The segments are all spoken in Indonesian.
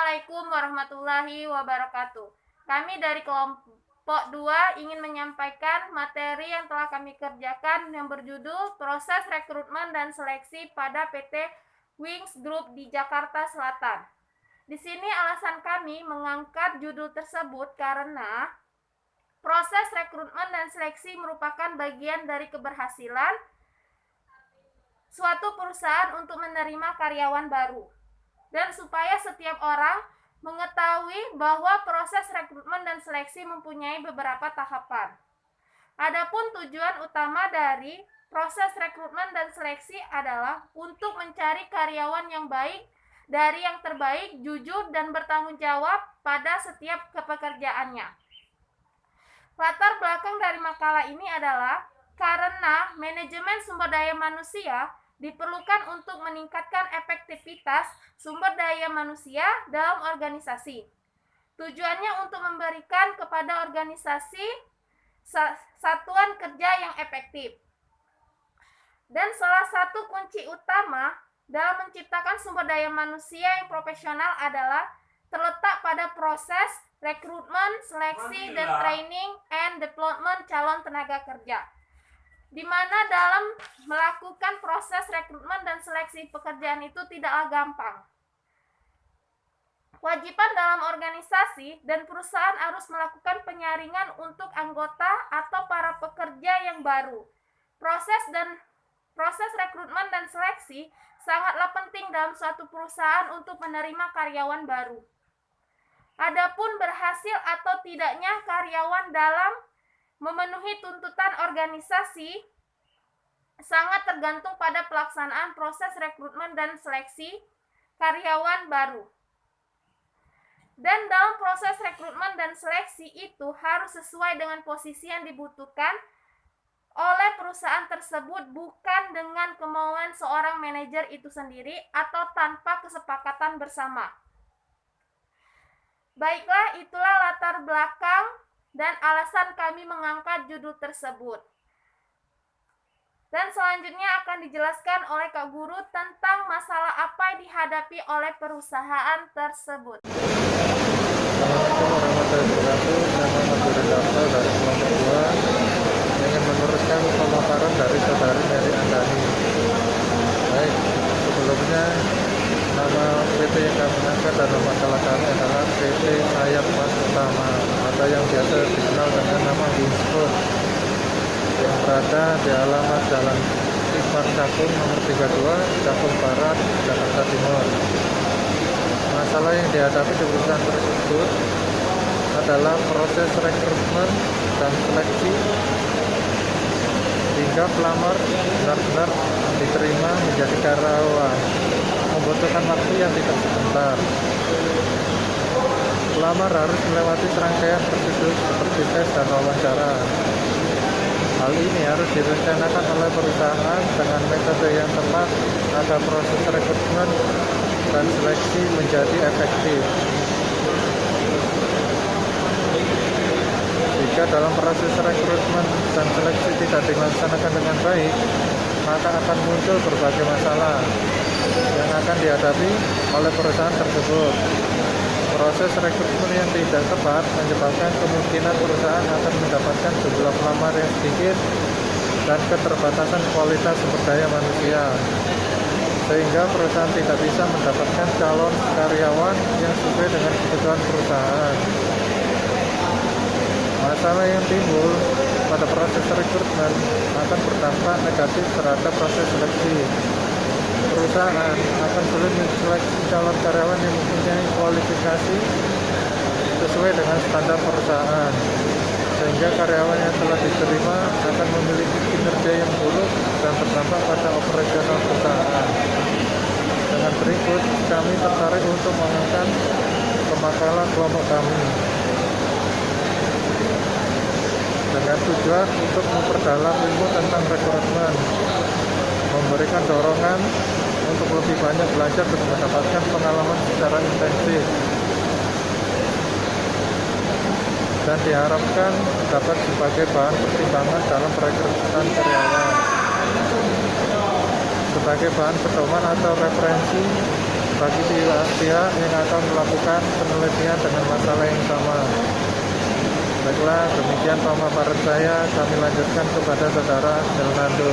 Assalamualaikum warahmatullahi wabarakatuh. Kami dari kelompok 2 ingin menyampaikan materi yang telah kami kerjakan yang berjudul Proses Rekrutmen dan Seleksi pada PT Wings Group di Jakarta Selatan. Di sini alasan kami mengangkat judul tersebut karena proses rekrutmen dan seleksi merupakan bagian dari keberhasilan suatu perusahaan untuk menerima karyawan baru. Dan supaya setiap orang mengetahui bahwa proses rekrutmen dan seleksi mempunyai beberapa tahapan. Adapun tujuan utama dari proses rekrutmen dan seleksi adalah untuk mencari karyawan yang baik, dari yang terbaik, jujur, dan bertanggung jawab pada setiap pekerjaannya. Latar belakang dari makalah ini adalah karena manajemen sumber daya manusia diperlukan untuk meningkatkan efektivitas sumber daya manusia dalam organisasi. Tujuannya untuk memberikan kepada organisasi satuan kerja yang efektif. Dan salah satu kunci utama dalam menciptakan sumber daya manusia yang profesional adalah terletak pada proses rekrutmen, seleksi, dan training and development calon tenaga kerja, di mana dalam melakukan proses rekrutmen dan seleksi pekerjaan itu tidaklah gampang. Kewajiban dalam organisasi dan perusahaan harus melakukan penyaringan untuk anggota atau para pekerja yang baru. Proses rekrutmen dan seleksi sangatlah penting dalam suatu perusahaan untuk menerima karyawan baru. Adapun berhasil atau tidaknya karyawan dalam memenuhi tuntutan organisasi sangat tergantung pada pelaksanaan proses rekrutmen dan seleksi karyawan baru. Dan dalam proses rekrutmen dan seleksi itu harus sesuai dengan posisi yang dibutuhkan oleh perusahaan tersebut, bukan dengan kemauan seorang manajer itu sendiri atau tanpa kesepakatan bersama. Baiklah, itulah latar belakang dan alasan kami mengangkat judul tersebut. Dan selanjutnya akan dijelaskan oleh Kak Guru tentang masalah apa yang dihadapi oleh perusahaan tersebut. Assalamualaikum warahmatullahi wabarakatuh. Nama Mas Redaktor dari kelompok 2 ingin meneruskan pemaparan dari saudari Mary Andani. Baik, sebelumnya nama PT yang kami angkat dalam masalah kami adalah PT Sayap Mas Utama atau yang biasa dikenal dengan nama Wings Group, yang berada di alamat Jalan Simpang Cakung nomor 32, Cakung Barat, Jakarta Timur. Masalah yang dihadapi di perusahaan tersebut adalah proses rekrutmen dan seleksi hingga pelamar benar-benar diterima menjadi karyawan, membutuhkan waktu yang tidak sebentar. Pelamar harus melewati serangkaian prosedur seperti tes dan wawancara. Hal ini harus direncanakan oleh perusahaan dengan metode yang tepat agar proses rekrutmen dan seleksi menjadi efektif. Jika dalam proses rekrutmen dan seleksi tidak dilaksanakan dengan baik, maka akan muncul berbagai masalah yang akan dihadapi oleh perusahaan tersebut. Proses rekrutmen yang tidak tepat menyebabkan kemungkinan perusahaan akan mendapatkan jumlah pelamar yang sedikit dan keterbatasan kualitas sumber daya manusia, sehingga perusahaan tidak bisa mendapatkan calon karyawan yang sesuai dengan kebutuhan perusahaan. Masalah yang timbul pada proses rekrutmen akan berdampak negatif terhadap proses seleksi. Perusahaan akan sulit menseleksi calon karyawan yang mempunyai kualifikasi sesuai dengan standar perusahaan, sehingga karyawan yang telah diterima akan memiliki kinerja yang buruk dan berdampak pada operasional perusahaan. Dengan berikut, kami tertarik untuk mengangkat pemakalan kelompok kami dengan tujuan untuk memperdalam ilmu tentang rekrutmen, memberikan dorongan untuk lebih banyak belajar dan mendapatkan pengalaman secara intensif, dan diharapkan dapat sebagai bahan pertimbangan dalam perekrutan karyawan, sebagai bahan pedoman atau referensi bagi pihak yang akan melakukan penelitian dengan masalah yang sama. Baiklah, demikian pemaparan saya. Kami lanjutkan kepada saudara Delnando.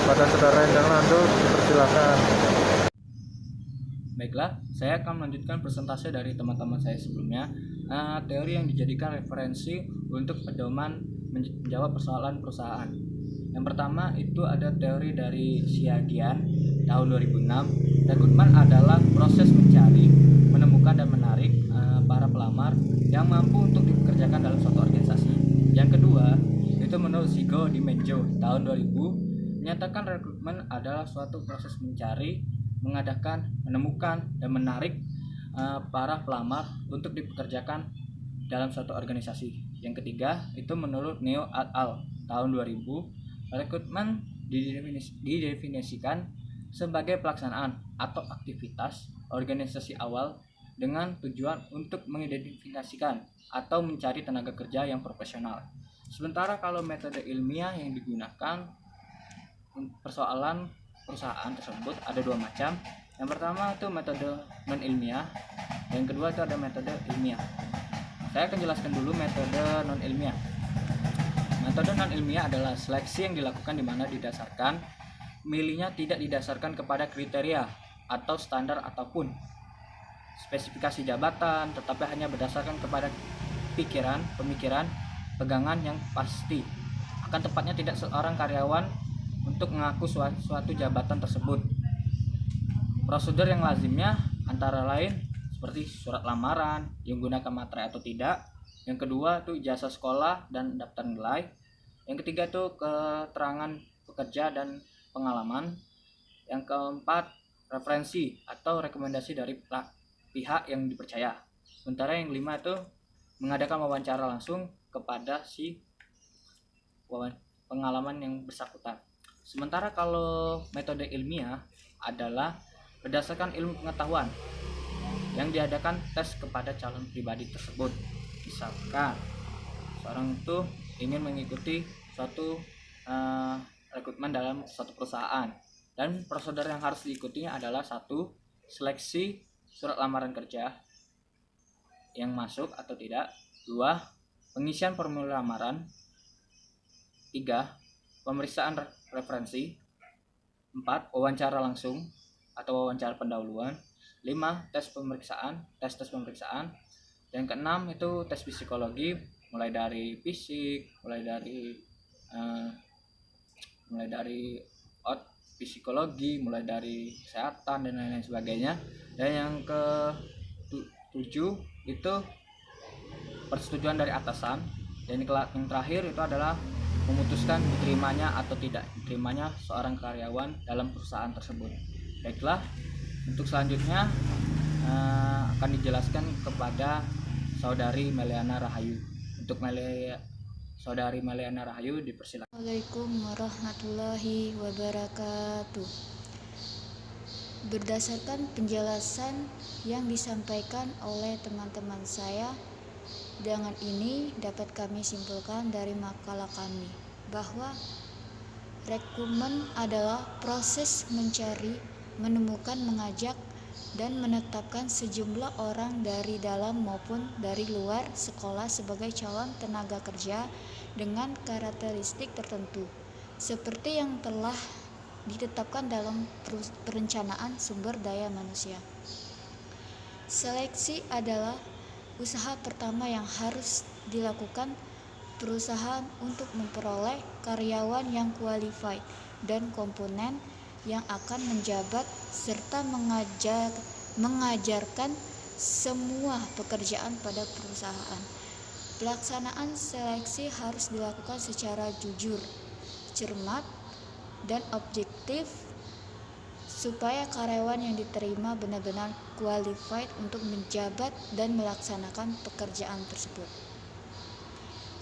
Pada saudara Delnando, dipersilakan. Baiklah, saya akan melanjutkan presentasi dari teman-teman saya sebelumnya. Teori yang dijadikan referensi untuk pedoman menjawab persoalan perusahaan. Yang pertama itu ada teori dari Xiaojian tahun 2006. Rekrutmen adalah proses mencari, menemukan dan menarik para pelamar yang mampu untuk dipekerjakan dalam suatu organisasi. Yang kedua itu menurut Shigo Dimenjo tahun 2000 menyatakan rekrutmen adalah suatu proses mencari, mengadakan, menemukan dan menarik para pelamar untuk dipekerjakan dalam suatu organisasi. Yang ketiga itu menurut Neo et al. Tahun 2000, rekrutmen didefinisikan sebagai pelaksanaan atau aktivitas organisasi awal dengan tujuan untuk mengidentifikasikan atau mencari tenaga kerja yang profesional. Sementara kalau metode ilmiah yang digunakan persoalan perusahaan tersebut ada dua macam. Yang pertama itu metode non ilmiah, yang kedua itu ada metode ilmiah. Saya akan jelaskan dulu metode non ilmiah. Metode non ilmiah adalah seleksi yang dilakukan di mana didasarkan milihnya tidak didasarkan kepada kriteria atau standar ataupun spesifikasi jabatan, tetapi hanya berdasarkan kepada pemikiran, pegangan yang pasti. Akan tepatnya tidak seorang karyawan untuk mengaku suatu jabatan tersebut. Prosedur yang lazimnya antara lain seperti surat lamaran yang menggunakan materai atau tidak. Yang kedua itu ijazah sekolah dan daftar nilai. Yang ketiga itu keterangan pekerja dan pengalaman. Yang keempat referensi atau rekomendasi dari pihak yang dipercaya. Sementara yang kelima itu mengadakan wawancara langsung kepada si pengalaman yang bersangkutan. Sementara kalau metode ilmiah adalah berdasarkan ilmu pengetahuan yang diadakan tes kepada calon pribadi tersebut. Misalkan seorang itu ingin mengikuti suatu rekrutmen dalam suatu perusahaan, dan prosedur yang harus diikutinya adalah 1. Seleksi surat lamaran kerja yang masuk atau tidak. 2. Pengisian formulir lamaran. 3. Pemeriksaan referensi. 4. Wawancara langsung atau wawancara pendahuluan. 5. Tes pemeriksaan. Yang keenam itu tes psikologi, mulai dari fisik, mulai dari psikologi, mulai dari kesehatan dan lain-lain sebagainya. Dan yang ke-7 itu persetujuan dari atasan. Dan yang terakhir itu adalah memutuskan diterimanya atau tidak diterimanya seorang karyawan dalam perusahaan tersebut. Baiklah, untuk selanjutnya akan dijelaskan kepada Saudari Meliana Rahayu. Untuk Saudari Meliana Rahayu dipersilakan. Assalamualaikum warahmatullahi wabarakatuh. Berdasarkan penjelasan yang disampaikan oleh teman-teman saya, dengan ini dapat kami simpulkan dari makalah kami bahwa rekrutmen adalah proses mencari, menemukan, mengajak, dan menetapkan sejumlah orang dari dalam maupun dari luar sekolah sebagai calon tenaga kerja dengan karakteristik tertentu, seperti yang telah ditetapkan dalam perencanaan sumber daya manusia. Seleksi adalah usaha pertama yang harus dilakukan perusahaan untuk memperoleh karyawan yang qualified dan komponen yang akan menjabat serta mengajarkan semua pekerjaan pada perusahaan. Pelaksanaan seleksi harus dilakukan secara jujur, cermat, dan objektif supaya karyawan yang diterima benar-benar qualified untuk menjabat dan melaksanakan pekerjaan tersebut.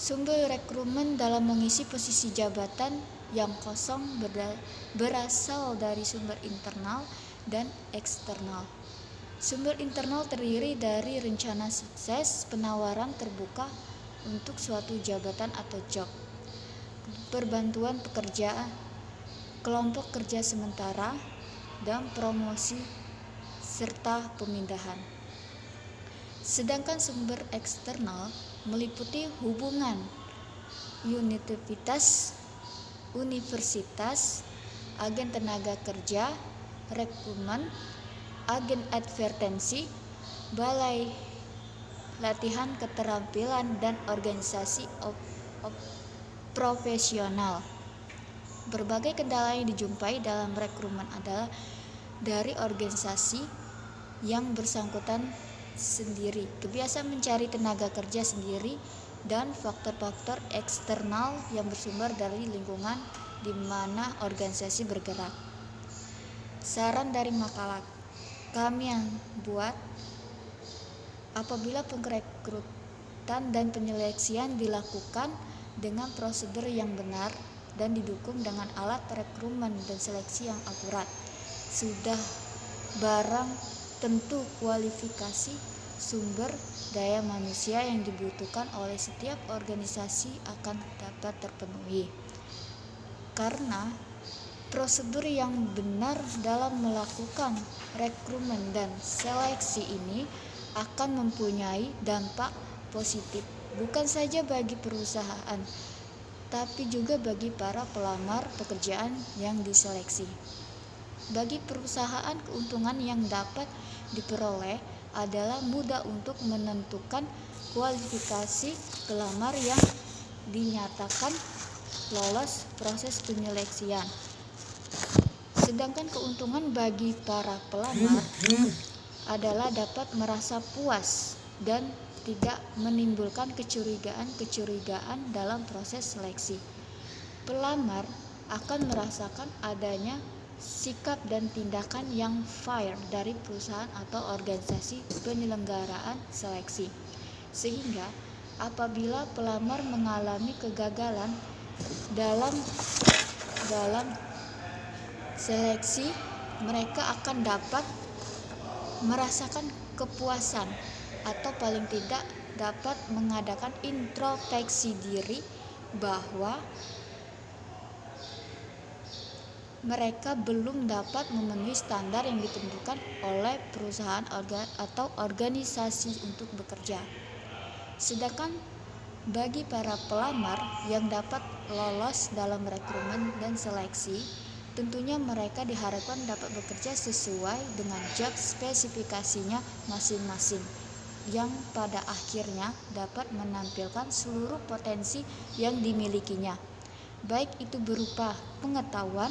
Sumber rekrutmen dalam mengisi posisi jabatan yang kosong berasal dari sumber internal dan eksternal. Sumber internal terdiri dari rencana sukses penawaran terbuka untuk suatu jabatan atau job, perbantuan pekerjaan, kelompok kerja sementara, dan promosi serta pemindahan. Sedangkan sumber eksternal meliputi hubungan universitas, agen tenaga kerja, rekrutmen, agen advertensi, balai latihan keterampilan, dan organisasi profesional. Berbagai kendala yang dijumpai dalam rekrutmen adalah dari organisasi yang bersangkutan sendiri, kebiasaan mencari tenaga kerja sendiri, dan faktor-faktor eksternal yang bersumber dari lingkungan di mana organisasi bergerak. Saran dari makalah kami yang buat, apabila perekrutan dan penyeleksian dilakukan dengan prosedur yang benar dan didukung dengan alat rekrutmen dan seleksi yang akurat, sudah barang tentu kualifikasi sumber daya manusia yang dibutuhkan oleh setiap organisasi akan dapat terpenuhi. Karena prosedur yang benar dalam melakukan rekrutmen dan seleksi ini akan mempunyai dampak positif bukan saja bagi perusahaan, tapi juga bagi para pelamar pekerjaan yang diseleksi. Bagi perusahaan, keuntungan yang dapat diperoleh adalah mudah untuk menentukan kualifikasi pelamar yang dinyatakan lolos proses penyeleksian. Sedangkan keuntungan bagi para pelamar adalah dapat merasa puas dan tidak menimbulkan kecurigaan dalam proses seleksi. Pelamar akan merasakan adanya sikap dan tindakan yang fair dari perusahaan atau organisasi penyelenggaraan seleksi, sehingga apabila pelamar mengalami kegagalan dalam seleksi, mereka akan dapat merasakan kepuasan atau paling tidak dapat mengadakan introspeksi diri bahwa mereka belum dapat memenuhi standar yang ditentukan oleh perusahaan atau organisasi untuk bekerja. Sedangkan bagi para pelamar yang dapat lolos dalam rekrutmen dan seleksi, tentunya mereka diharapkan dapat bekerja sesuai dengan job spesifikasinya masing-masing, yang pada akhirnya dapat menampilkan seluruh potensi yang dimilikinya, baik itu berupa pengetahuan,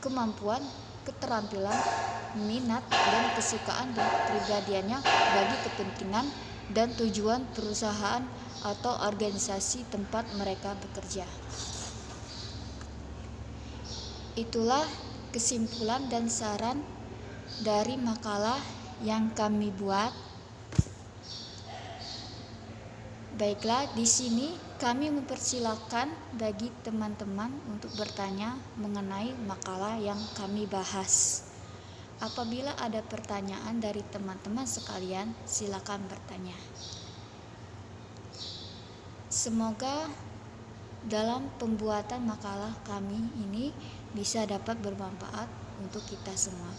kemampuan, keterampilan, minat, dan kesukaan dan kepribadiannya bagi kepentingan dan tujuan perusahaan atau organisasi tempat mereka bekerja. Itulah kesimpulan dan saran dari makalah yang kami buat. Baiklah, di sini kami mempersilakan bagi teman-teman untuk bertanya mengenai makalah yang kami bahas. Apabila ada pertanyaan dari teman-teman sekalian, silakan bertanya. Semoga dalam pembuatan makalah kami ini bisa dapat bermanfaat untuk kita semua.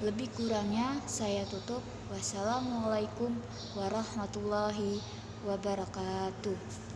Lebih kurangnya saya tutup. Wassalamualaikum warahmatullahi wabarakatuh.